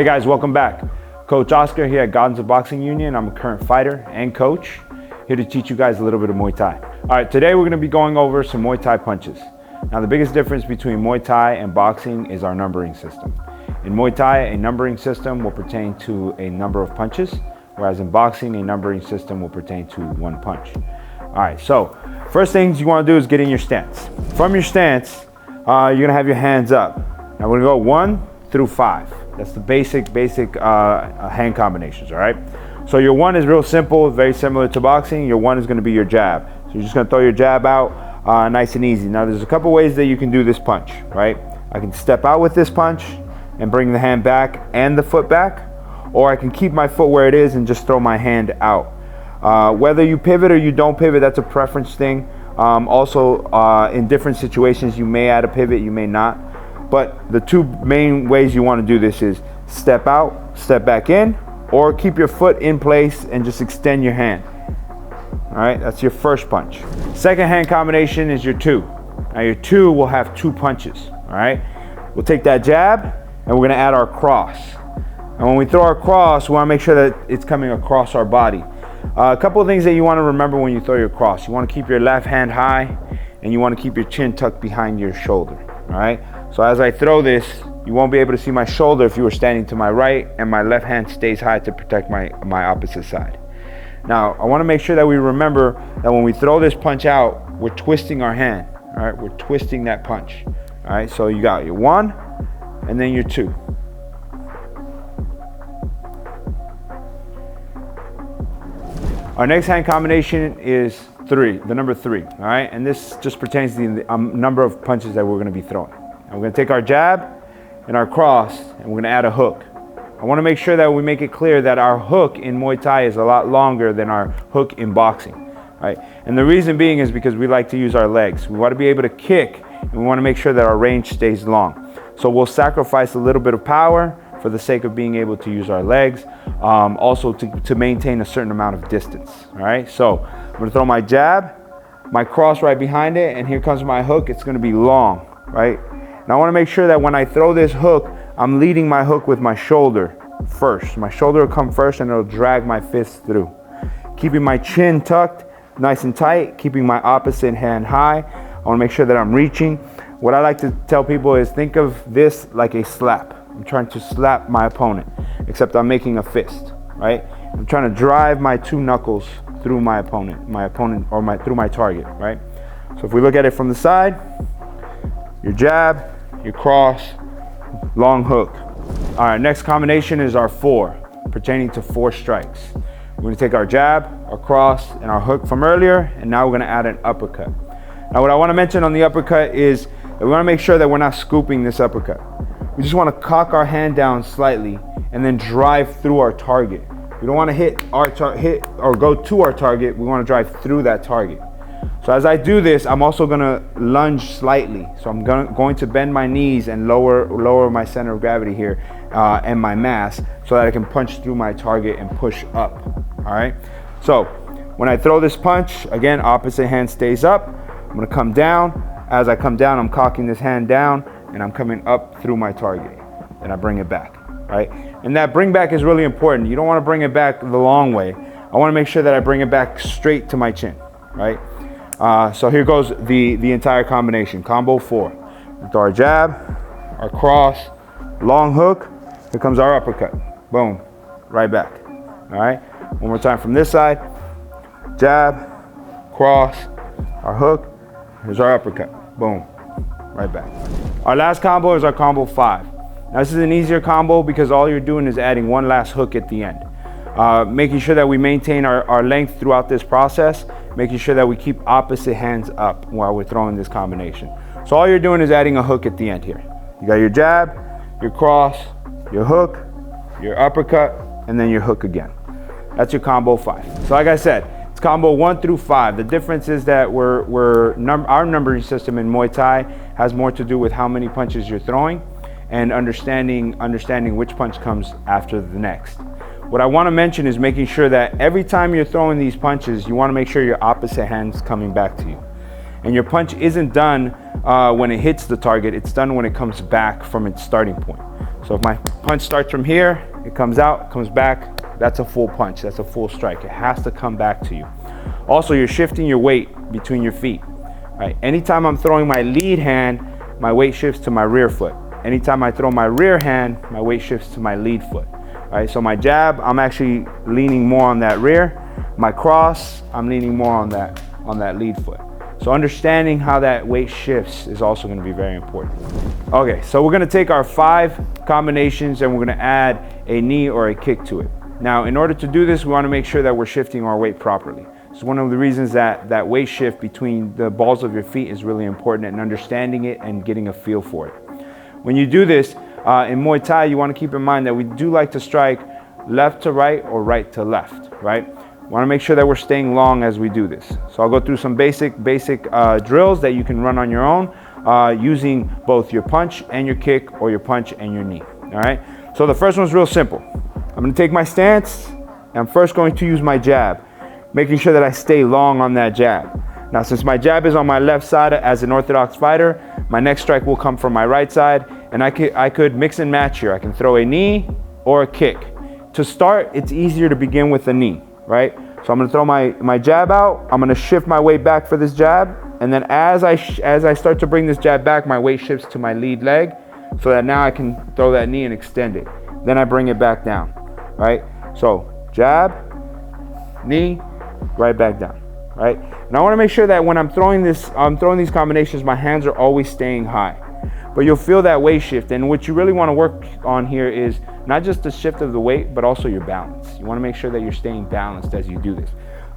Hey guys, welcome back. Coach Oscar here at Gardens of Boxing Union. I'm a current fighter and coach, here to teach you guys a little bit of Muay Thai. All right, today we're gonna be going over some Muay Thai punches. Now the biggest difference between Muay Thai and boxing is our numbering system. In Muay Thai, a numbering system will pertain to a number of punches, whereas in boxing, a numbering system will pertain to one punch. All right, so first things you wanna do is get in your stance. From your stance, you're gonna have your hands up. Now we're gonna go 1 through 5. That's the basic hand combinations, all right? So your 1 is real simple, very similar to boxing. Your 1 is gonna be your jab. So you're just gonna throw your jab out nice and easy. Now there's a couple ways that you can do this punch, right? I can step out with this punch and bring the hand back and the foot back, or I can keep my foot where it is and just throw my hand out. Whether you pivot or you don't pivot, that's a preference thing. Also, in different situations, you may add a pivot, you may not. But the two main ways you want to do this is step out, step back in, or keep your foot in place and just extend your hand. All right, that's your first punch. Second hand combination is your 2. Now your 2 will have 2 punches, all right? We'll take that jab and we're gonna add our cross. And when we throw our cross, we wanna make sure that it's coming across our body. A couple of things that you wanna remember when you throw your cross. You wanna keep your left hand high and you wanna keep your chin tucked behind your shoulder, all right? So as I throw this, you won't be able to see my shoulder if you were standing to my right, and my left hand stays high to protect my opposite side. Now, I wanna make sure that we remember that when we throw this punch out, we're twisting our hand, all right? We're twisting that punch, all right? So you got your 1 and then your 2. Our next hand combination is 3, the number 3, all right? And this just pertains to the number of punches that we're gonna be throwing. And we're gonna take our jab and our cross and we're gonna add a hook. I wanna make sure that we make it clear that our hook in Muay Thai is a lot longer than our hook in boxing, right? And the reason being is because we like to use our legs. We wanna be able to kick and we wanna make sure that our range stays long. So we'll sacrifice a little bit of power for the sake of being able to use our legs, also to maintain a certain amount of distance, all right? So I'm gonna throw my jab, my cross right behind it, and here comes my hook. It's gonna be long, right? And I want to make sure that when I throw this hook, I'm leading my hook with my shoulder first. My shoulder will come first and it'll drag my fist through. Keeping my chin tucked nice and tight, keeping my opposite hand high. I want to make sure that I'm reaching. What I like to tell people is think of this like a slap. I'm trying to slap my opponent, except I'm making a fist, right? I'm trying to drive my 2 knuckles through my opponent or through my target, right? So if we look at it from the side, your jab, your cross, long hook. All right, next combination is our 4, pertaining to 4 strikes. We're gonna take our jab, our cross, and our hook from earlier, and now we're gonna add an uppercut. Now what I wanna mention on the uppercut is that we wanna make sure that we're not scooping this uppercut. We just wanna cock our hand down slightly and then drive through our target. We don't wanna hit or go to our target, we wanna drive through that target. So as I do this, I'm also gonna lunge slightly. So I'm going to bend my knees and lower my center of gravity here and my mass so that I can punch through my target and push up, all right? So when I throw this punch, again, opposite hand stays up. I'm gonna come down. As I come down, I'm cocking this hand down and I'm coming up through my target. And I bring it back, right? And that bring back is really important. You don't wanna bring it back the long way. I wanna make sure that I bring it back straight to my chin, right? So here goes the entire combination, combo 4. With our jab, our cross, long hook, here comes our uppercut. Boom, right back, all right? One more time from this side, jab, cross, our hook, here's our uppercut, boom, right back. Our last combo is our combo 5. Now this is an easier combo because all you're doing is adding one last hook at the end. Making sure that we maintain our length throughout this process, making sure that we keep opposite hands up while we're throwing this combination. So all you're doing is adding a hook at the end here. You got your jab, your cross, your hook, your uppercut, and then your hook again. That's your combo 5. So like I said, it's combo 1 through 5. The difference is that our numbering system in Muay Thai has more to do with how many punches you're throwing and understanding which punch comes after the next. What I want to mention is making sure that every time you're throwing these punches, you want to make sure your opposite hand's coming back to you. And your punch isn't done when it hits the target, it's done when it comes back from its starting point. So if my punch starts from here, it comes out, comes back, that's a full punch, that's a full strike. It has to come back to you. Also, you're shifting your weight between your feet. Right? Anytime I'm throwing my lead hand, my weight shifts to my rear foot. Anytime I throw my rear hand, my weight shifts to my lead foot. Right? So my jab, I'm actually leaning more on that rear. My cross, I'm leaning more on that lead foot. So understanding how that weight shifts is also going to be very important. Okay, so we're going to take our 5 combinations and we're going to add a knee or a kick to it. Now, in order to do this, we want to make sure that we're shifting our weight properly. It's one of the reasons that weight shift between the balls of your feet is really important, and understanding it and getting a feel for it. When you do this, in Muay Thai, you want to keep in mind that we do like to strike left to right or right to left, right? We want to make sure that we're staying long as we do this. So I'll go through some basic drills that you can run on your own using both your punch and your kick, or your punch and your knee, all right? So the first one's real simple. I'm going to take my stance, and I'm first going to use my jab, making sure that I stay long on that jab. Now, since my jab is on my left side as an orthodox fighter, my next strike will come from my right side, and I could mix and match here. I can throw a knee or a kick. To start, it's easier to begin with a knee, right? So I'm going to throw my jab out. I'm going to shift my weight back for this jab, and then as I start to bring this jab back, my weight shifts to my lead leg, so that now I can throw that knee and extend it. Then I bring it back down, right? So jab, knee, right back down, right? And I want to make sure that when I'm throwing these combinations, my hands are always staying high. But you'll feel that weight shift, and what you really want to work on here is not just the shift of the weight, but also your balance. You want to make sure that you're staying balanced as you do this.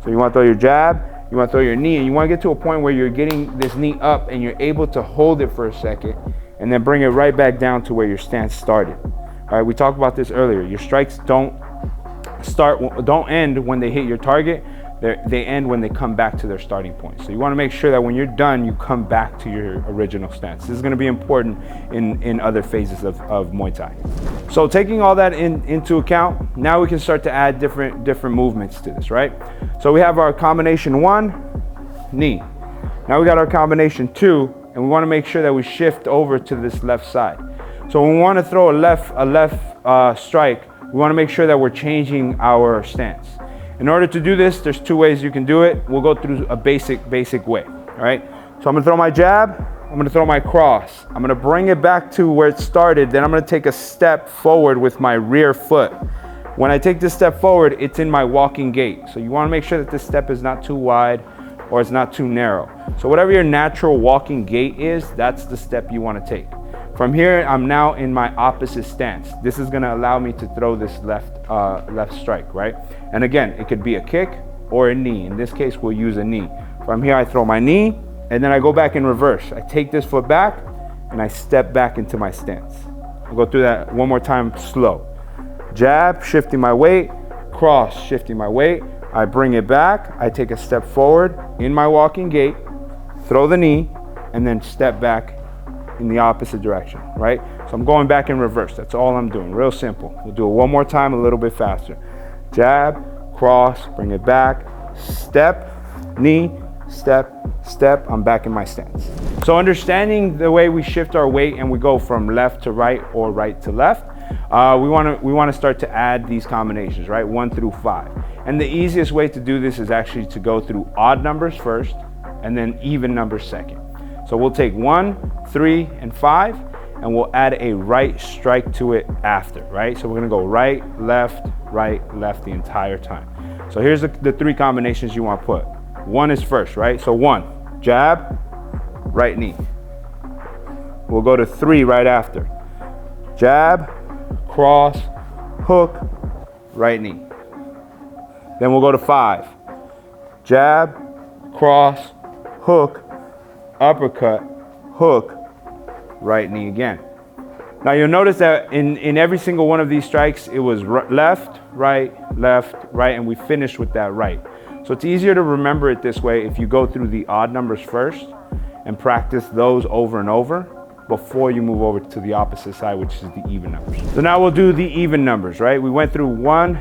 So you want to throw your jab, you want to throw your knee, and you want to get to a point where you're getting this knee up and you're able to hold it for a second and then bring it right back down to where your stance started. All right, we talked about this earlier. Your strikes don't end when they hit your target. They end when they come back to their starting point. So you want to make sure that when you're done, you come back to your original stance. This is going to be important in other phases of Muay Thai. So taking all that into account, now we can start to add different movements to this, right? So we have our combination 1, knee. Now we got our combination 2, and we want to make sure that we shift over to this left side. So when we want to throw a left strike, we want to make sure that we're changing our stance. In order to do this, there's 2 ways you can do it. We'll go through a basic way, all right? So I'm gonna throw my jab, I'm gonna throw my cross. I'm gonna bring it back to where it started, then I'm gonna take a step forward with my rear foot. When I take this step forward, it's in my walking gait. So you wanna make sure that this step is not too wide or it's not too narrow. So whatever your natural walking gait is, that's the step you wanna take. From here, I'm now in my opposite stance. This is gonna allow me to throw this left strike, right? And again, it could be a kick or a knee. In this case, we'll use a knee. From here, I throw my knee, and then I go back in reverse. I take this foot back, and I step back into my stance. I'll go through that one more time slow. Jab, shifting my weight, cross, shifting my weight. I bring it back, I take a step forward in my walking gait, throw the knee, and then step back in the opposite direction, right? So I'm going back in reverse. That's all I'm doing, real simple. We'll do it one more time, a little bit faster. Jab, cross, bring it back, step, knee, step, step, I'm back in my stance. So understanding the way we shift our weight and we go from left to right or right to left, we want to start to add these combinations, right? 1 through 5. And the easiest way to do this is actually to go through odd numbers first and then even numbers second. So we'll take 1, 3, and 5, and we'll add a right strike to it after, right? So we're gonna go right, left, the entire time. So here's the 3 combinations you want to put. 1 is first, right? So 1, jab, right knee. We'll go to 3 right after. Jab, cross, hook, right knee. Then we'll go to 5. Jab, cross, hook, uppercut, hook, right knee again. Now you'll notice that in every single one of these strikes, it was left, right, and we finished with that right. So it's easier to remember it this way if you go through the odd numbers first and practice those over and over before you move over to the opposite side, which is the even numbers. So now we'll do the even numbers, right? We went through 1,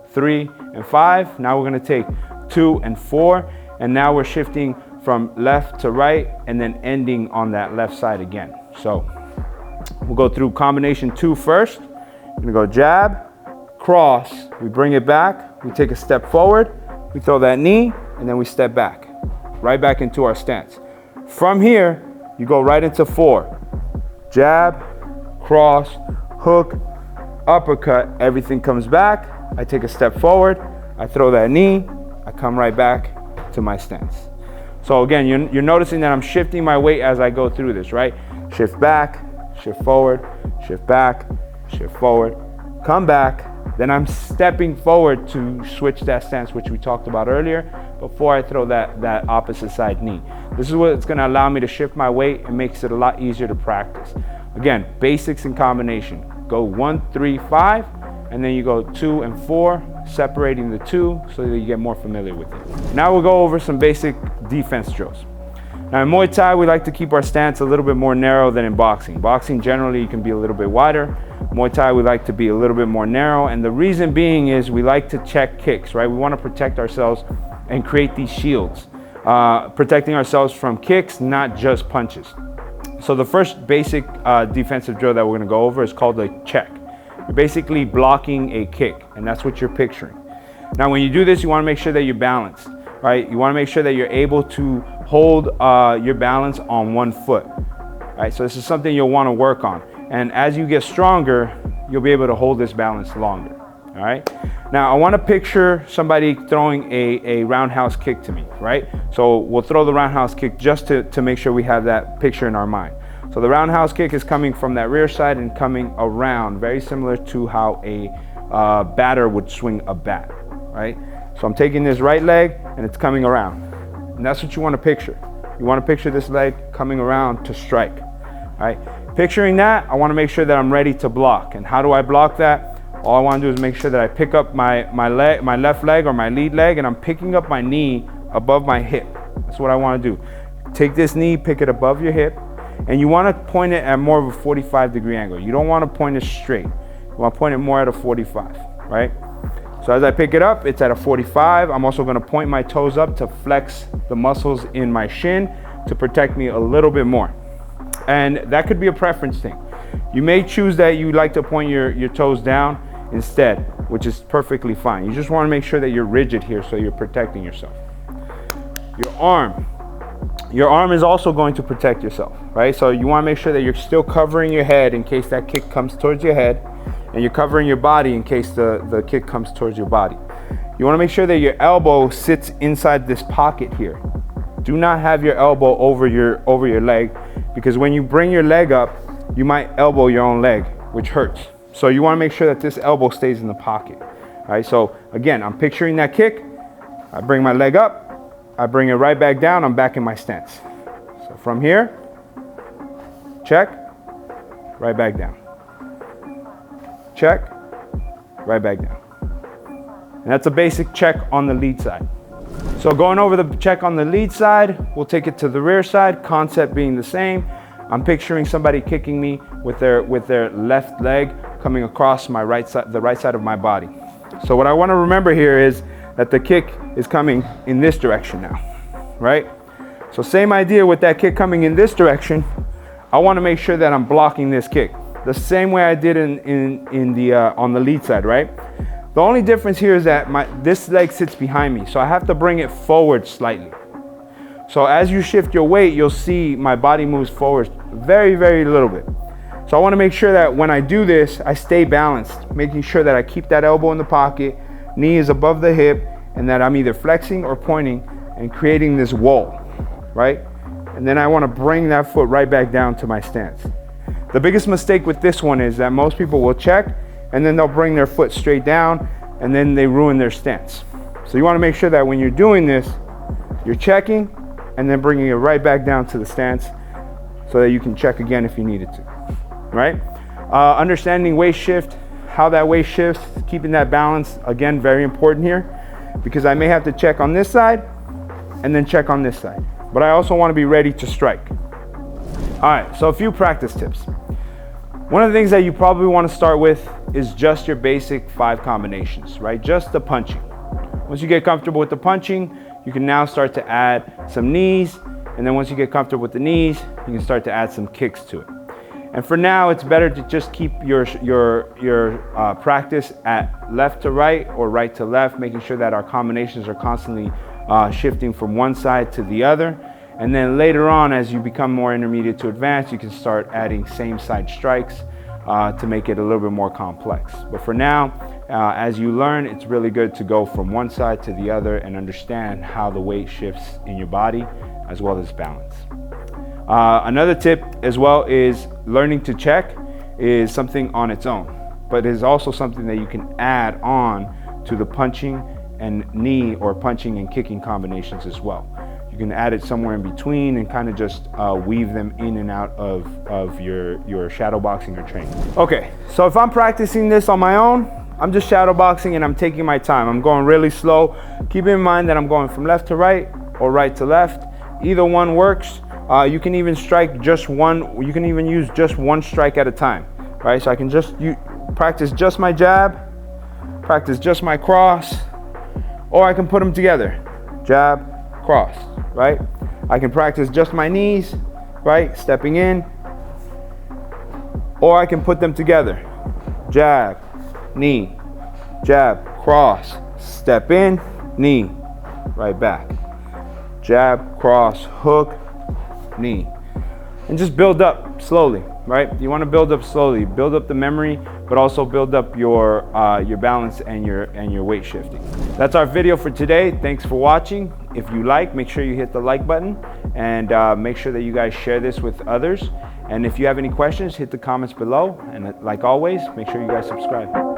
3, and 5. Now we're gonna take 2 and 4, and now we're shifting from left to right and then ending on that left side again. So We'll go through combination 2 first. We're gonna go jab, cross, we bring it back, we take a step forward, we throw that knee, and then we step back, right back into our stance. From here, you go right into 4. Jab, cross, hook, uppercut, everything comes back. I take a step forward, I throw that knee, I come right back to my stance. So again, you're noticing that I'm shifting my weight as I go through this, right? Shift back, shift forward, shift back, shift forward, come back, then I'm stepping forward to switch that stance, which we talked about earlier, before I throw that opposite side knee. This is what it's gonna allow me to shift my weight and makes it a lot easier to practice. Again, basics in combination. Go 1, 3, 5, and then you go 2 and 4, separating the 2 so that you get more familiar with it. Now we'll go over some basic defense drills. Now in Muay Thai, we like to keep our stance a little bit more narrow than in boxing. Boxing generally, you can be a little bit wider. Muay Thai, we like to be a little bit more narrow, and the reason being is we like to check kicks, right? We want to protect ourselves and create these shields, protecting ourselves from kicks, not just punches. So the first basic defensive drill that we're gonna go over is called a check. You're basically blocking a kick, and that's what you're picturing. Now when you do this, you wanna make sure that you're balanced, right? You wanna make sure that you're able to hold your balance on one foot, right? So this is something you'll wanna work on. And as you get stronger, you'll be able to hold this balance longer, all right? Now I wanna picture somebody throwing a roundhouse kick to me, right? So we'll throw the roundhouse kick just to make sure we have that picture in our mind. So the roundhouse kick is coming from that rear side and coming around, very similar to how a batter would swing a bat, right? So I'm taking this right leg and it's coming around. And that's what you wanna picture. You wanna picture this leg coming around to strike, right? Picturing that, I wanna make sure that I'm ready to block. And how do I block that? All I wanna do is make sure that I pick up my left leg or my lead leg, and I'm picking up my knee above my hip. That's what I wanna do. Take this knee, pick it above your hip, and you wanna point it at more of a 45-degree angle. You don't wanna point it straight. You wanna point it more at a 45, right? So as I pick it up, it's at a 45. I'm also gonna point my toes up to flex the muscles in my shin to protect me a little bit more. And that could be a preference thing. You may choose that you like to point your toes down instead, which is perfectly fine. You just wanna make sure that you're rigid here so you're protecting yourself. Your arm. Your arm is also going to protect yourself, right? So you wanna make sure that you're still covering your head in case that kick comes towards your head, and you're covering your body in case the kick comes towards your body. You wanna make sure that your elbow sits inside this pocket here. Do not have your elbow over your leg, because when you bring your leg up, you might elbow your own leg, which hurts. So you wanna make sure that this elbow stays in the pocket, all right? So again, I'm picturing that kick, I bring my leg up, I bring it right back down, I'm back in my stance. So from here, check, right back down. Check, right back down. And that's a basic check on the lead side. So going over the check on the lead side, we'll take it to the rear side, concept being the same. I'm picturing somebody kicking me with their left leg coming across my right side, the right side of my body. So what I want to remember here is that the kick is coming in this direction now, right? So same idea with that kick coming in this direction. I want to make sure that I'm blocking this kick the same way I did on the lead side, right? The only difference here is that this leg sits behind me, so I have to bring it forward slightly. So as you shift your weight, you'll see my body moves forward very, very little bit. So I want to make sure that when I do this, I stay balanced, making sure that I keep that elbow in the pocket, knee is above the hip, and that I'm either flexing or pointing and creating this wall, right? And then I want to bring that foot right back down to my stance. The biggest mistake with this one is that most people will check and then they'll bring their foot straight down and then they ruin their stance. So you want to make sure that when you're doing this, you're checking and then bringing it right back down to the stance so that you can check again if you needed to, right? Understanding waist shift, how that waist shifts, keeping that balance, again, very important here, because I may have to check on this side and then check on this side, but I also want to be ready to strike. All right, so a few practice tips. One of the things that you probably want to start with is just your basic 5 combinations, right? Just the punching. Once you get comfortable with the punching, you can now start to add some knees, and then once you get comfortable with the knees, you can start to add some kicks to it. And for now, it's better to just keep your practice at left to right or right to left, making sure that our combinations are constantly shifting from one side to the other. And then later on, as you become more intermediate to advanced, you can start adding same side strikes to make it a little bit more complex. But for now, as you learn, it's really good to go from one side to the other and understand how the weight shifts in your body as well as balance. Another tip as well is learning to check is something on its own, but is also something that you can add on to the punching and knee or punching and kicking combinations as well. You can add it somewhere in between and kind of just weave them in and out of your shadow boxing or training. Okay, so if I'm practicing this on my own, I'm just shadow boxing and I'm taking my time. I'm going really slow. Keep in mind that I'm going from left to right or right to left. Either one works. You can even strike just one. You can even use just one strike at a time, right? So I can just practice just my jab, practice just my cross, or I can put them together. Jab, cross, right? I can practice just my knees, right? Stepping in, or I can put them together. Jab, knee, jab, cross, step in, knee, right back. Jab, cross, hook, knee. And just build up slowly, right? You want to build up slowly. Build up the memory, but also build up your balance and your weight shifting. That's our video for today. Thanks for watching. If you like, make sure you hit the like button and make sure that you guys share this with others. And if you have any questions, hit the comments below. And like always, make sure you guys subscribe.